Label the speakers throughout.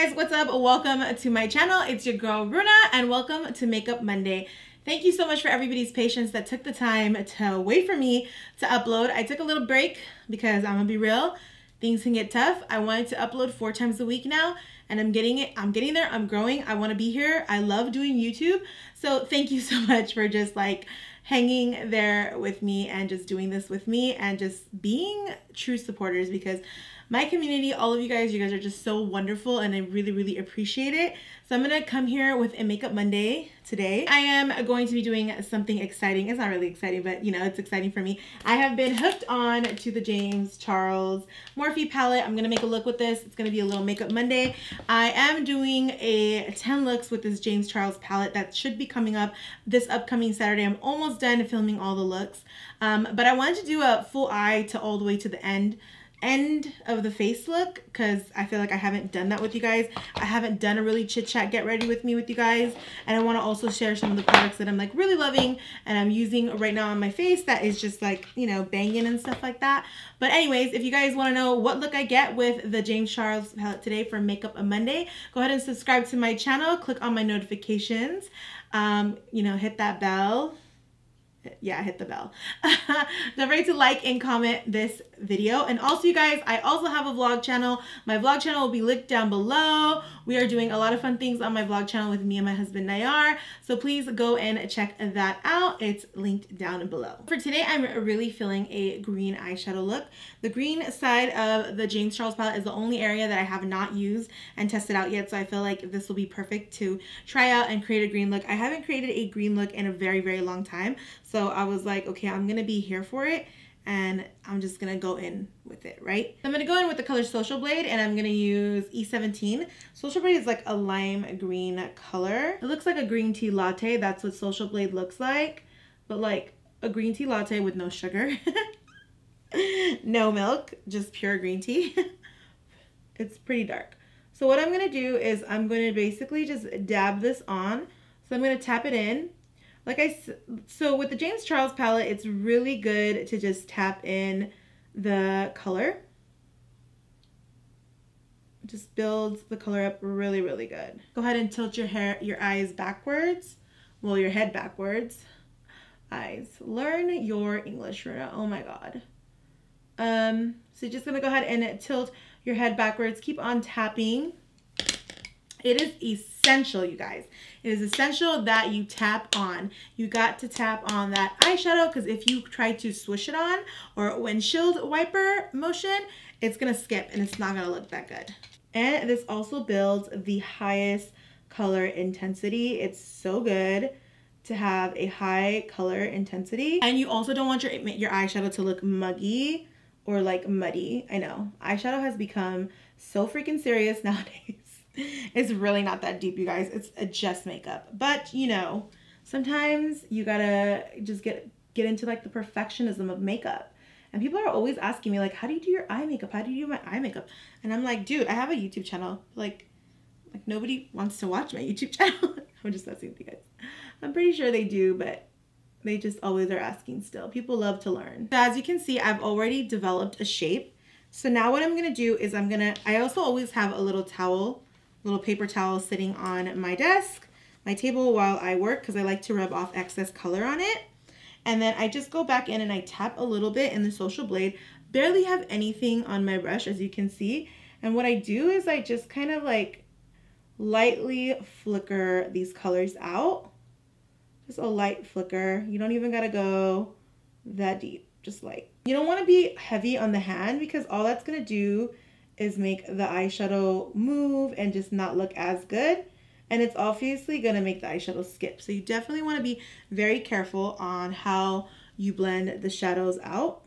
Speaker 1: guys, what's up? Welcome to my channel. It's your girl Runa and welcome to Makeup Monday. Thank you so much for everybody's patience that took the time to wait for me to upload. I took a little break because I'm gonna be real, things can get tough. I wanted to upload 4 times a week now and I'm getting there, I'm growing, I wanna be here. I love doing YouTube. So thank you so much for just like hanging there with me and just doing this with me and just being true supporters, because my community, all of you guys are just so wonderful and I really, really appreciate it. So I'm gonna come here with a Makeup Monday today. I am going to be doing something exciting. It's not really exciting, but you know, it's exciting for me. I have been hooked on to the James Charles Morphe palette. I'm gonna make a look with this. It's gonna be a little Makeup Monday. I am doing a 10 looks with this James Charles palette that should be coming up this upcoming Saturday. I'm almost done filming all the looks, but I wanted to do a full eye to all the way to the end of the face look, because I feel like I haven't done that with you guys. I haven't done a really chit chat get ready with me with you guys, and I want to also share some of the products that I'm like really loving and I'm using right now on my face that is just like, you know, banging and stuff like that. But anyways, if you guys want to know what look I get with the James Charles palette today for Makeup Monday, go ahead and subscribe to my channel, click on my notifications, you know, hit that bell. Yeah, hit the bell. Don't forget to like and comment this video. And also, you guys, I also have a vlog channel. My vlog channel will be linked down below. We are doing a lot of fun things on my vlog channel with me and my husband Nayar, so please go and check that out. It's linked down below. For today, I'm really feeling a green eyeshadow look. The green side of the James Charles palette is the only area that I have not used and tested out yet, so I feel like this will be perfect to try out and create a green look. I haven't created a green look in a very, very long time, so I was like, okay, I'm gonna be here for it and I'm just gonna go in with it, right? I'm gonna go in with the color Social Blade and I'm gonna use E17. Social Blade is like a lime green color. It looks like a green tea latte. That's what Social Blade looks like, but like a green tea latte with no sugar. No milk, just pure green tea. It's pretty dark. So what I'm gonna do is I'm gonna basically just dab this on. So I'm gonna tap it in. So with the James Charles palette, it's really good to just tap in the color. It just builds the color up really, really good. Go ahead and tilt your eyes backwards. Well, your head backwards. Eyes. Learn your English, Runa. Oh my God. So you're just gonna go ahead and tilt your head backwards. Keep on tapping. It is essential, you guys. It is essential that you tap on. You got to tap on that eyeshadow, because if you try to swish it on or windshield wiper motion, it's gonna skip and it's not gonna look that good. And this also builds the highest color intensity. It's so good to have a high color intensity. And you also don't want your eyeshadow to look muggy or like muddy. I know, eyeshadow has become so freaking serious nowadays. It's really not that deep, you guys. It's just makeup. But you know, sometimes you gotta just get into like the perfectionism of makeup. And people are always asking me like, how do you do your eye makeup? How do you do my eye makeup? And I'm like, dude, I have a YouTube channel. Like nobody wants to watch my YouTube channel. I'm just messing with you guys. I'm pretty sure they do, but they just always are asking still. People love to learn. So as you can see, I've already developed a shape. So now what I'm gonna do is I also always have a little paper towel sitting on my desk, my table while I work, because I like to rub off excess color on it. And then I just go back in and I tap a little bit in the Social Blade. Barely have anything on my brush, as you can see. And what I do is I just kind of like lightly flicker these colors out. Just a light flicker. You don't even gotta go that deep, just light. You don't want to be heavy on the hand, because all that's gonna do is make the eyeshadow move and just not look as good. And it's obviously gonna make the eyeshadow skip. So you definitely wanna be very careful on how you blend the shadows out.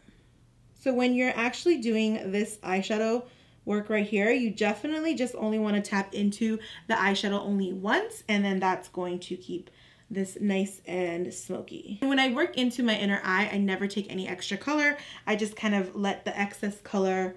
Speaker 1: So when you're actually doing this eyeshadow work right here, you definitely just only wanna tap into the eyeshadow only once, and then that's going to keep this nice and smoky. And when I work into my inner eye, I never take any extra color. I just kind of let the excess color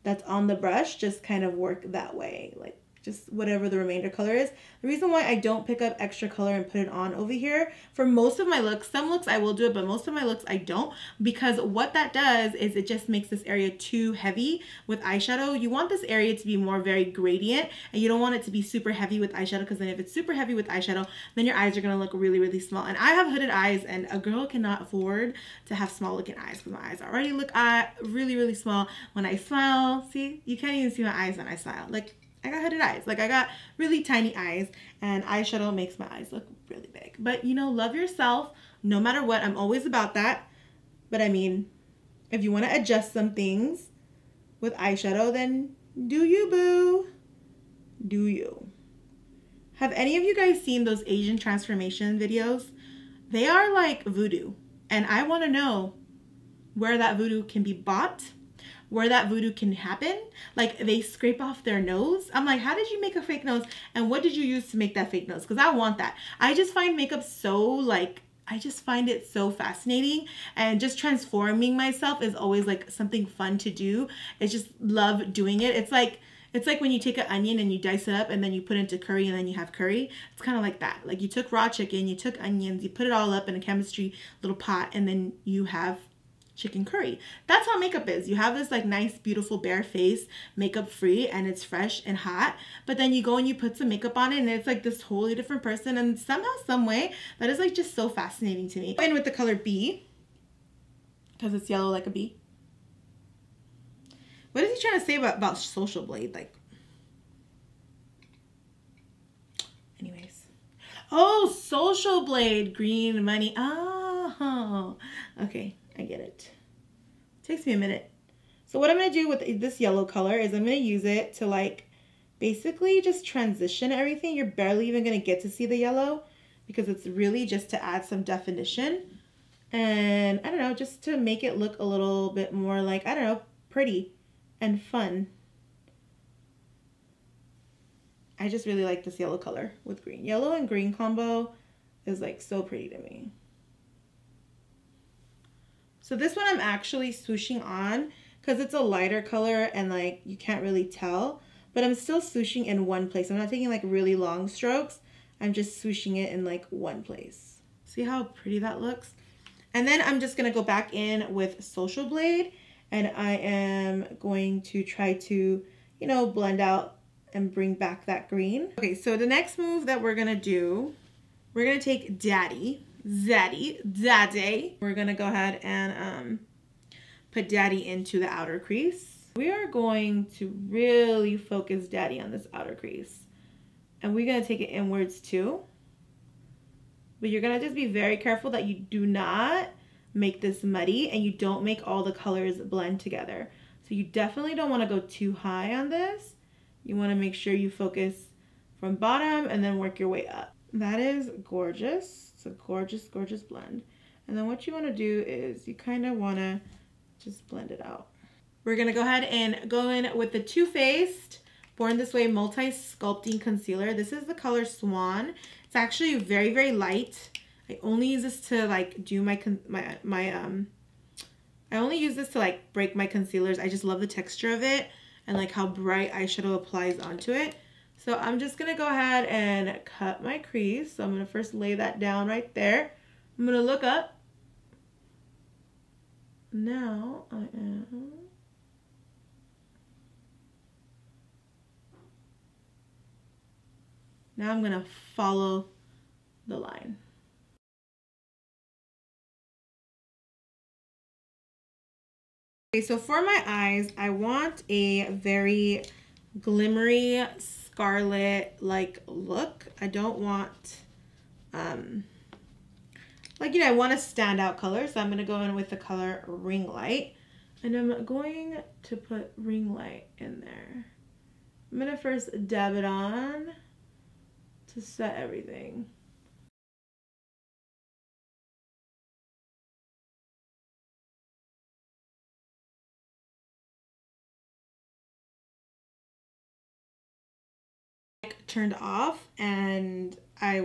Speaker 1: that's on the brush just kind of work that way. Like just whatever the remainder color is. The reason why I don't pick up extra color and put it on over here for most of my looks, some looks I will do it, but most of my looks I don't, because what that does is it just makes this area too heavy with eyeshadow. You want this area to be more very gradient, and you don't want it to be super heavy with eyeshadow, because then if it's super heavy with eyeshadow, then your eyes are going to look really, really small. And I have hooded eyes, and a girl cannot afford to have small looking eyes, because my eyes already look really, really small. When I smile, see, you can't even see my eyes when I smile. Like, I got hooded eyes. Like, I got really tiny eyes, and eyeshadow makes my eyes look really big. But, you know, love yourself no matter what. I'm always about that. But I mean, if you want to adjust some things with eyeshadow, then do you, boo. Do you. Have any of you guys seen those Asian transformation videos? They are like voodoo. And I want to know where that voodoo can be bought, where that voodoo can happen. Like, they scrape off their nose. I'm like, how did you make a fake nose? And what did you use to make that fake nose? Because I want that. I just find makeup so, like, I just find it so fascinating. And just transforming myself is always, like, something fun to do. I just love doing it. It's like when you take an onion and you dice it up and then you put it into curry and then you have curry. It's kind of like that. Like, you took raw chicken, you took onions, you put it all up in a chemistry little pot, and then you have chicken curry. That's how makeup is. You have this like nice, beautiful bare face, makeup free, and it's fresh and hot. But then you go and you put some makeup on it, and it's like this totally different person. And somehow, some way, that is like just so fascinating to me. And with the color B, because it's yellow like a bee. What is he trying to say about Social Blade? Like, anyways. Oh, Social Blade, green money. Oh, okay. I get it. Takes me a minute. So what I'm going to do with this yellow color is I'm going to use it to like basically just transition everything. You're barely even going to get to see the yellow because it's really just to add some definition. And I don't know, just to make it look a little bit more like, I don't know, pretty and fun. I just really like this yellow color with green. Yellow and green combo is like so pretty to me. So this one I'm actually swooshing on because it's a lighter color and like you can't really tell, but I'm still swooshing in one place. I'm not taking like really long strokes. I'm just swooshing it in like one place. See how pretty that looks? And then I'm just gonna go back in with Social Blade, and I am going to try to, you know, blend out and bring back that green. Okay, so the next move that we're gonna do, we're gonna take Daddy. We're gonna go ahead and put Daddy into the outer crease. We are going to really focus Daddy on this outer crease, and we're gonna take it inwards too. But you're gonna just be very careful that you do not make this muddy and you don't make all the colors blend together. So you definitely don't want to go too high on this. You want to make sure you focus from bottom and then work your way up. That is gorgeous. It's a gorgeous, gorgeous blend. And then what you want to do is you kind of want to just blend it out. We're going to go ahead and go in with the Too Faced Born This Way Multi-Sculpting Concealer. This is the color Swan. It's actually very, very light. I only use this to like do I only use this to like break my concealers. I just love the texture of it and like how bright eyeshadow applies onto it. So I'm just going to go ahead and cut my crease. So I'm going to first lay that down right there. I'm going to look up. Now I am... Now I'm going to follow the line. Okay, so for my eyes, I want a very glimmery scarlet like look. I don't want like, you know, I want a standout color, so I'm going to go in with the color Ring Light, and I'm going to put Ring Light in there. I'm going to first dab it on to set everything. Turned off and it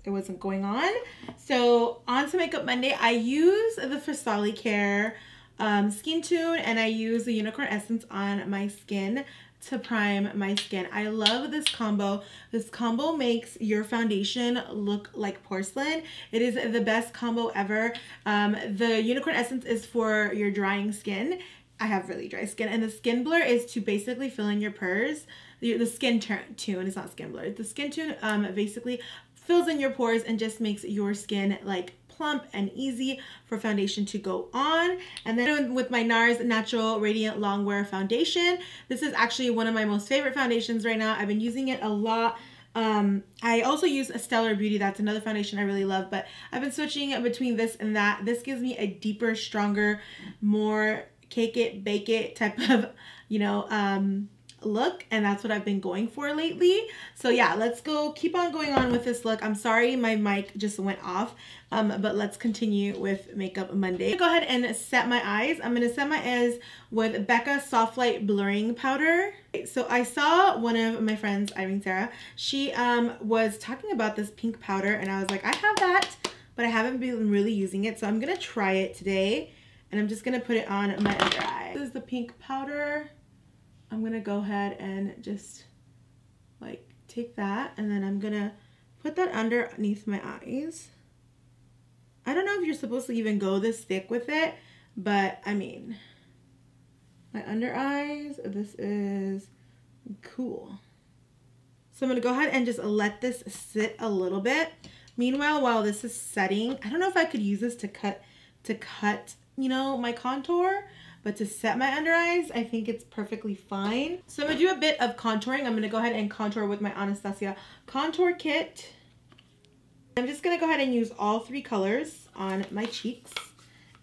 Speaker 1: wasn't going on. So on to Makeup Monday, I use the Farsali Care Skin Tune, and I use the Unicorn Essence on my skin to prime my skin. I love this combo. This combo makes your foundation look like porcelain. It is the best combo ever. The unicorn essence is for your drying skin. I have really dry skin, and the skin blur is to basically fill in your pores. The skin tune, it's not skin blur. The skin tune basically fills in your pores and just makes your skin like plump and easy for foundation to go on. And then with my NARS Natural Radiant Longwear Foundation, this is actually one of my most favorite foundations right now. I've been using it a lot. I also use a Stellar Beauty. That's another foundation I really love, but I've been switching between this and that. This gives me a deeper, stronger, more cake it, bake it type of, you know, look, and that's what I've been going for lately. So yeah, let's keep on going on with this look. I'm sorry my mic just went off, but let's continue with Makeup Monday. Go ahead and set my eyes. I'm gonna set my eyes with Becca Soft Light Blurring Powder. So I saw one of my friends, Irene Sarah, she was talking about this pink powder, and I was like, I have that, but I haven't been really using it, so I'm gonna try it today, and I'm just gonna put it on my under eye. This is the pink powder. I'm gonna go ahead and just like take that, and then I'm gonna put that underneath my eyes. I don't know if you're supposed to even go this thick with it, but I mean, my under eyes, this is cool. So I'm gonna go ahead and just let this sit a little bit. Meanwhile, while this is setting, I don't know if I could use this to cut, you know, my contour. But to set my under eyes, I think it's perfectly fine. So I'm gonna do a bit of contouring. I'm gonna go ahead and contour with my Anastasia contour kit. I'm just gonna go ahead and use all 3 colors on my cheeks.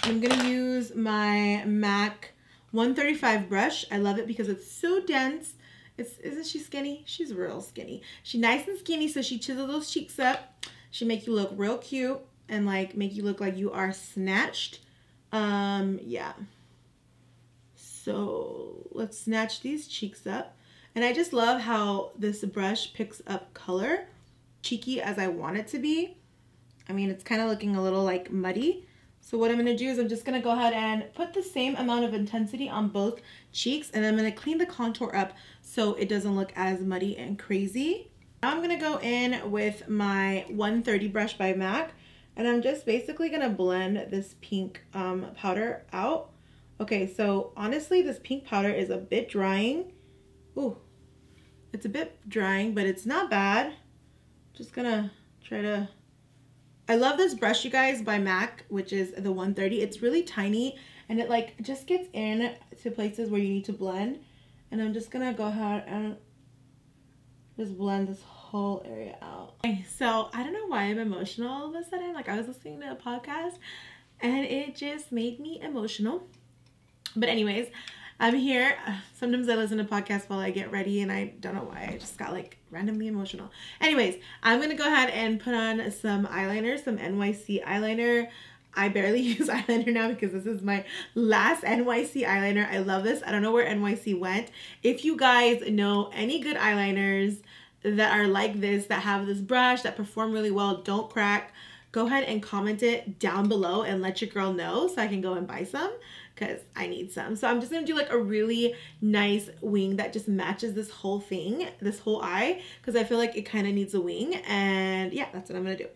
Speaker 1: I'm gonna use my MAC 135 brush. I love it because it's so dense. Isn't she skinny? She's real skinny. She's nice and skinny, so she chisels those cheeks up. She make you look real cute and like make you look like you are snatched. Yeah. So let's snatch these cheeks up. And I just love how this brush picks up color, cheeky as I want it to be. I mean, it's kind of looking a little like muddy. So what I'm gonna do is I'm just gonna go ahead and put the same amount of intensity on both cheeks, and I'm gonna clean the contour up so it doesn't look as muddy and crazy. Now I'm gonna go in with my 130 brush by MAC, and I'm just basically gonna blend this pink powder out. Okay, so honestly, this pink powder is a bit drying. Ooh, it's a bit drying, but it's not bad. Just gonna try to... I love this brush, you guys, by MAC, which is the 130. It's really tiny, and it like just gets in to places where you need to blend. And I'm just gonna go ahead and just blend this whole area out. Okay, so I don't know why I'm emotional all of a sudden. Like, I was listening to a podcast, and it just made me emotional. But anyways, I'm here. Sometimes I listen to podcasts while I get ready, and I don't know why. I just got like randomly emotional. Anyways, I'm going to go ahead and put on some eyeliner, some NYC eyeliner. I barely use eyeliner now because this is my last NYC eyeliner. I love this. I don't know where NYC went. If you guys know any good eyeliners that are like this, that have this brush, that perform really well, don't crack, go ahead and comment it down below and let your girl know so I can go and buy some, because I need some. So I'm just going to do like a really nice wing that just matches this whole thing, this whole eye, because I feel like it kind of needs a wing. And yeah, that's what I'm going to do.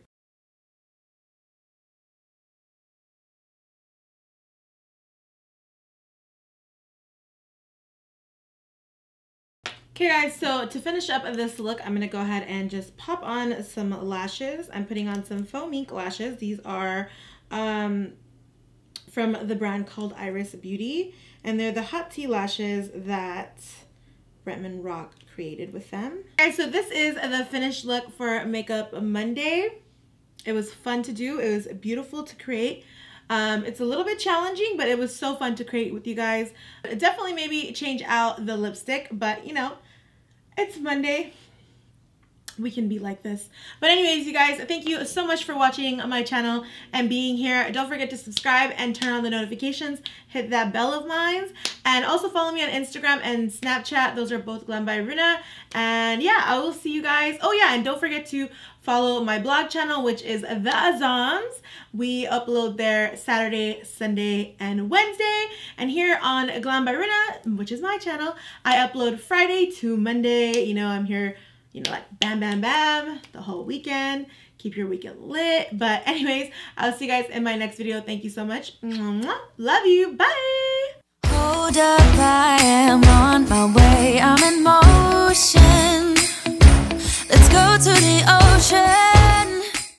Speaker 1: Okay guys, so to finish up this look, I'm going to go ahead and just pop on some lashes. I'm putting on some faux mink lashes. These are from the brand called Iris Beauty, and they're the hot tea lashes that Bretman Rock created with them. Alright, so this is the finished look for Makeup Monday. It was fun to do. It was beautiful to create. It's a little bit challenging, but it was so fun to create with you guys. Definitely maybe change out the lipstick, but you know, it's Monday. we can be like this. But anyways, you guys, thank you so much for watching my channel and being here. Don't forget to subscribe and turn on the notifications. Hit that bell of mine. And also follow me on Instagram and Snapchat. Those are both Glam by Runa. And yeah, I will see you guys. Oh yeah, and don't forget to follow my blog channel, which is The Azams. We upload there Saturday, Sunday, and Wednesday. And here on Glam by Runa, which is my channel, I upload Friday to Monday. You know, I'm here, you know, like bam, bam, bam, the whole weekend. Keep your weekend lit. But anyways, I'll see you guys in my next video. Thank you so much. Love you. Bye.
Speaker 2: Hold up, I am on my way. I'm in motion. Let's go to the ocean.